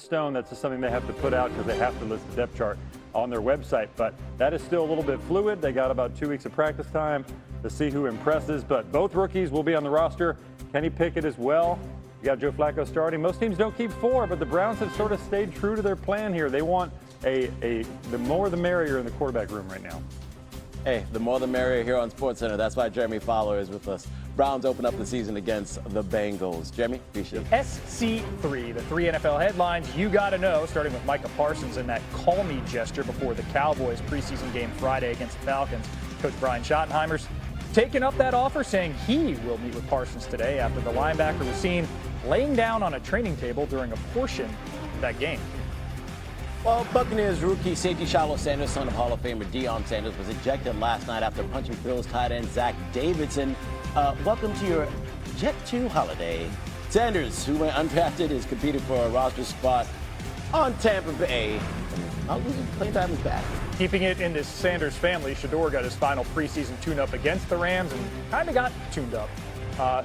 stone. That's just something they have to put out because they have to list the depth chart on their website. But that is still a little bit fluid. They got about 2 weeks of practice time to see who impresses. But both rookies will be on the roster. Kenny Pickett as well. You got Joe Flacco starting. Most teams don't keep 4, but the Browns have sort of stayed true to their plan here. They want the more the merrier in the quarterback room right now. Hey, the more the merrier here on SportsCenter. That's why Jeremy Fowler is with us. Browns open up the season against the Bengals. Jeremy, appreciate it. SC3, the 3 NFL headlines you got to know, starting with Micah Parsons and that call me gesture before the Cowboys preseason game Friday against the Falcons. Coach Brian Schottenheimer's taken up that offer, saying he will meet with Parsons today after the linebacker was seen laying down on a training table during a portion of that game. Well, Buccaneers rookie safety Shiloh Sanders, son of Hall of Famer Deion Sanders, was ejected last night after punching Bills tight end Zach Davidson. Welcome to your Jet 2 holiday. Sanders, who went undrafted, is competing for a roster spot on Tampa Bay. Not losing playing time is back. Keeping it in this Sanders family, Shedeur got his final preseason tune-up against the Rams and kind of got tuned up.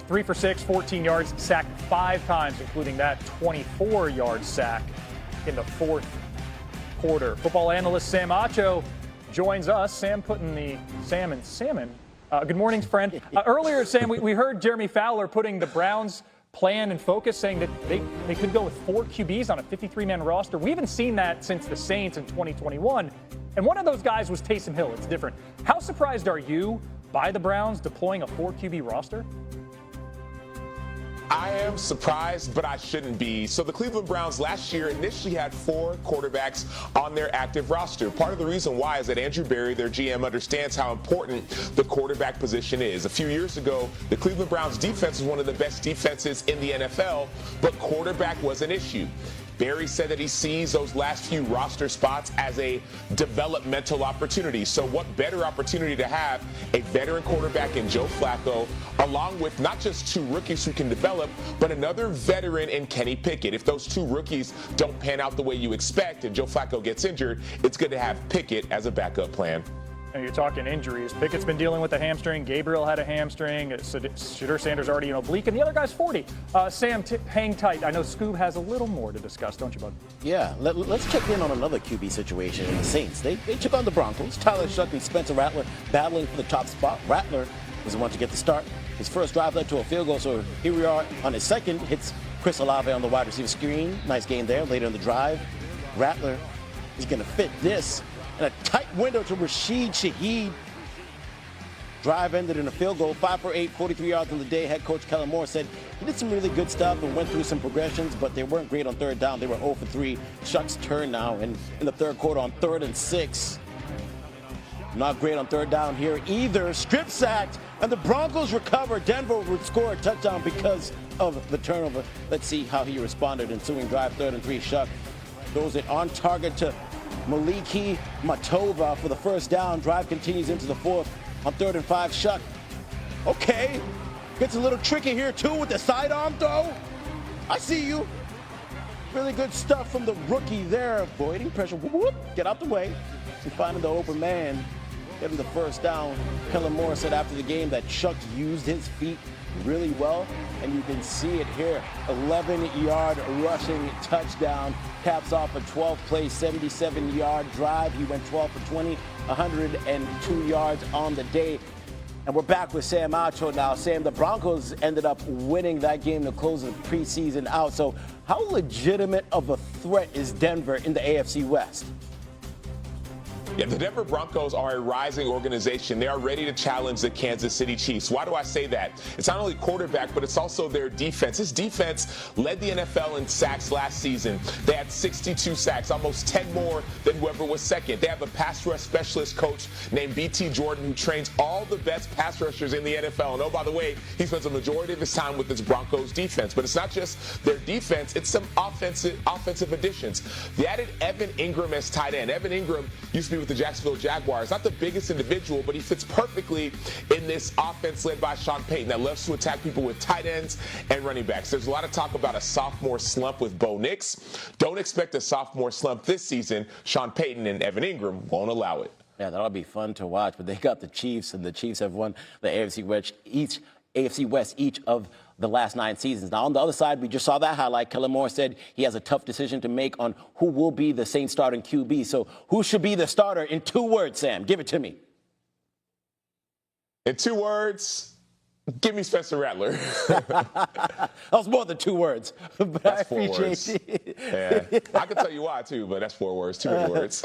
3 for 6, 14 yards, sacked 5 times, including that 24-yard sack in the fourth quarter. Football analyst Sam Acho joins us. Sam putting the salmon. Good morning, friend. Earlier, Sam, we heard Jeremy Fowler putting the Browns' plan in focus, saying that they could go with 4 QBs on a 53-man roster. We haven't seen that since the Saints in 2021. And one of those guys was Taysom Hill. It's different. How surprised are you by the Browns deploying a 4 QB roster? I am surprised, but I shouldn't be. So the Cleveland Browns last year initially had 4 quarterbacks on their active roster. Part of the reason why is that Andrew Berry, their GM, understands how important the quarterback position is. A few years ago, the Cleveland Browns defense was one of the best defenses in the NFL, but quarterback was an issue. Berry said that he sees those last few roster spots as a developmental opportunity. So what better opportunity to have a veteran quarterback in Joe Flacco, along with not just 2 rookies who can develop, but another veteran in Kenny Pickett. If those 2 rookies don't pan out the way you expect and Joe Flacco gets injured, it's good to have Pickett as a backup plan. And you're talking injuries. Pickett's been dealing with a hamstring. Gabriel had a hamstring. Shedeur Sanders already an oblique, and the other guy's 40. Sam, hang tight. I know Scoob has a little more to discuss, don't you, bud? Yeah, let's check in on another QB situation in the Saints. They took on the Broncos. Tyler Shuck and Spencer Rattler battling for the top spot. Rattler was the one to get the start. His first drive led to a field goal, so here we are on his second. Hits Chris Olave on the wide receiver screen. Nice game there. Later in the drive, Rattler is going to fit this. And a tight window to Rashid Shaheed. Drive ended in a field goal, 5 for 8, 43 yards on the day. Head coach Kellen Moore said he did some really good stuff and went through some progressions, but they weren't great on third down. They were 0 for 3. Shuck's turn now in the third quarter on 3rd and 6. Not great on third down here either. Strip sacked, and the Broncos recover. Denver would score a touchdown because of the turnover. Let's see how he responded. Ensuing drive, 3rd and 3. Shuck throws it on target to Maliki Matova for the first down. Drive continues into the 4th on 3rd and 5. Shuck, okay, gets a little tricky here too with the sidearm throw. I see you. Really good stuff from the rookie there, avoiding pressure. Whoop, whoop, get out the way and finding the open man, getting the first down. Kellen Moore said after the game that Shuck used his feet really well, and you can see it here. 11-yard rushing touchdown, caps off a 12-play, 77-yard drive. He went 12 for 20, 102 yards on the day. And we're back with Sam Acho now. Sam, the Broncos ended up winning that game to close the preseason out. So how legitimate of a threat is Denver in the AFC West? Yeah, the Denver Broncos are a rising organization. They are ready to challenge the Kansas City Chiefs. Why do I say that? It's not only quarterback, but it's also their defense. This defense led the NFL in sacks last season. They had 62 sacks, almost 10 more than whoever was second. They have a pass rush specialist coach named B.T. Jordan who trains all the best pass rushers in the NFL. And oh, by the way, he spends a majority of his time with this Broncos defense. But it's not just their defense, it's some offensive additions. They added Evan Ingram as tight end. Evan Ingram used to be with the Jacksonville Jaguars. Not the biggest individual, but he fits perfectly in this offense led by Sean Payton that loves to attack people with tight ends and running backs. There's a lot of talk about a sophomore slump with Bo Nix. Don't expect a sophomore slump this season. Sean Payton and Evan Ingram won't allow it. Yeah, that'll be fun to watch, but they got the Chiefs, and the Chiefs have won the AFC West each of the last 9 seasons. Now, on the other side, we just saw that highlight. Kellen Moore said he has a tough decision to make on who will be the Saints starting QB. So who should be the starter in 2 words, Sam? Give it to me. In 2 words, give me Spencer Rattler. That was more than 2 words. But That's I 4 appreciate words. it. Yeah. I can tell you why, too, but that's 4 words. Too many words.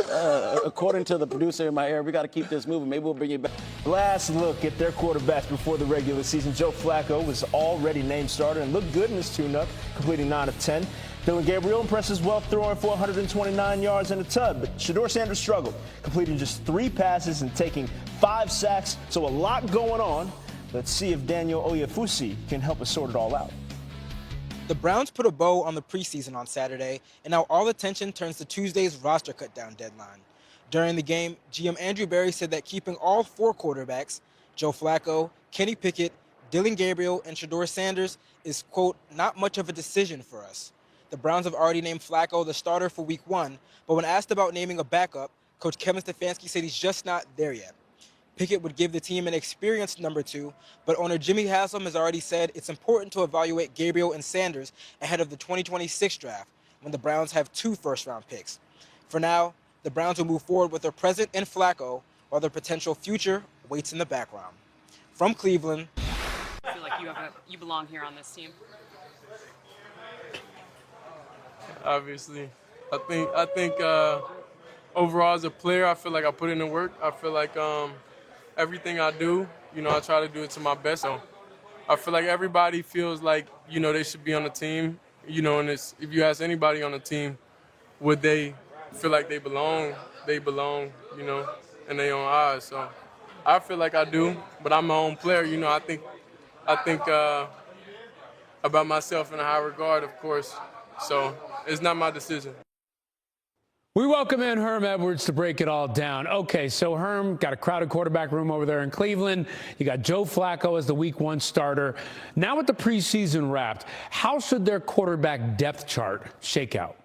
According to the producer in my ear, we got to keep this moving. Maybe we'll bring you back. Last look at their quarterbacks before the regular season. Joe Flacco was already named starter and looked good in his tune-up, completing 9 of 10. Dylan Gabriel impresses well, throwing for 129 yards and a tub. But Shedeur Sanders struggled, completing just 3 passes and taking 5 sacks. So a lot going on. Let's see if Daniel Oyefusi can help us sort it all out. The Browns put a bow on the preseason on Saturday, and now all attention turns to Tuesday's roster cut-down deadline. During the game, GM Andrew Berry said that keeping all 4 quarterbacks, Joe Flacco, Kenny Pickett, Dylan Gabriel, and Shedeur Sanders, is, quote, not much of a decision for us. The Browns have already named Flacco the starter for Week 1, but when asked about naming a backup, Coach Kevin Stefanski said he's just not there yet. Pickett would give the team an experienced number 2, but owner Jimmy Haslam has already said it's important to evaluate Gabriel and Sanders ahead of the 2026 draft, when the Browns have 2 first-round picks. For now, the Browns will move forward with their present in Flacco, while their potential future waits in the background. From Cleveland, I feel like you belong here on this team. Obviously, I think overall as a player, I feel like I put in the work. I feel like everything I do, I try to do it to my best. So I feel like everybody feels like, they should be on the team. And if you ask anybody on the team, would they feel like they belong, in their own eyes. So I feel like I do, but I'm my own player. I think about myself in a high regard, of course. So it's not my decision. We welcome in Herm Edwards to break it all down. Okay, so Herm, got a crowded quarterback room over there in Cleveland. You got Joe Flacco as the Week 1 starter. Now with the preseason wrapped, how should their quarterback depth chart shake out?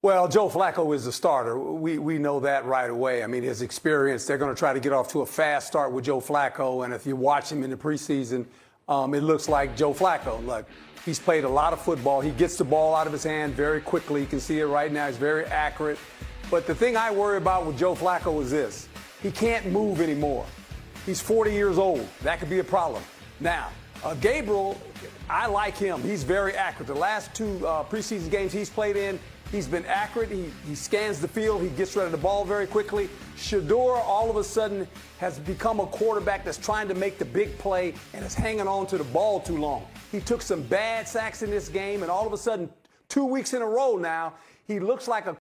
Well, Joe Flacco is the starter. We know that right away. I mean, his experience, they're going to try to get off to a fast start with Joe Flacco. And if you watch him in the preseason, it looks like Joe Flacco. Look, he's played a lot of football. He gets the ball out of his hand very quickly. You can see it right now. He's very accurate. But the thing I worry about with Joe Flacco is this. He can't move anymore. He's 40 years old. That could be a problem. Now, Gabriel, I like him. He's very accurate. The last 2 preseason games he's played in, he's been accurate. He scans the field. He gets rid of the ball very quickly. Shedeur, all of a sudden, has become a quarterback that's trying to make the big play and is hanging on to the ball too long. He took some bad sacks in this game, and all of a sudden, 2 weeks in a row now, he looks like a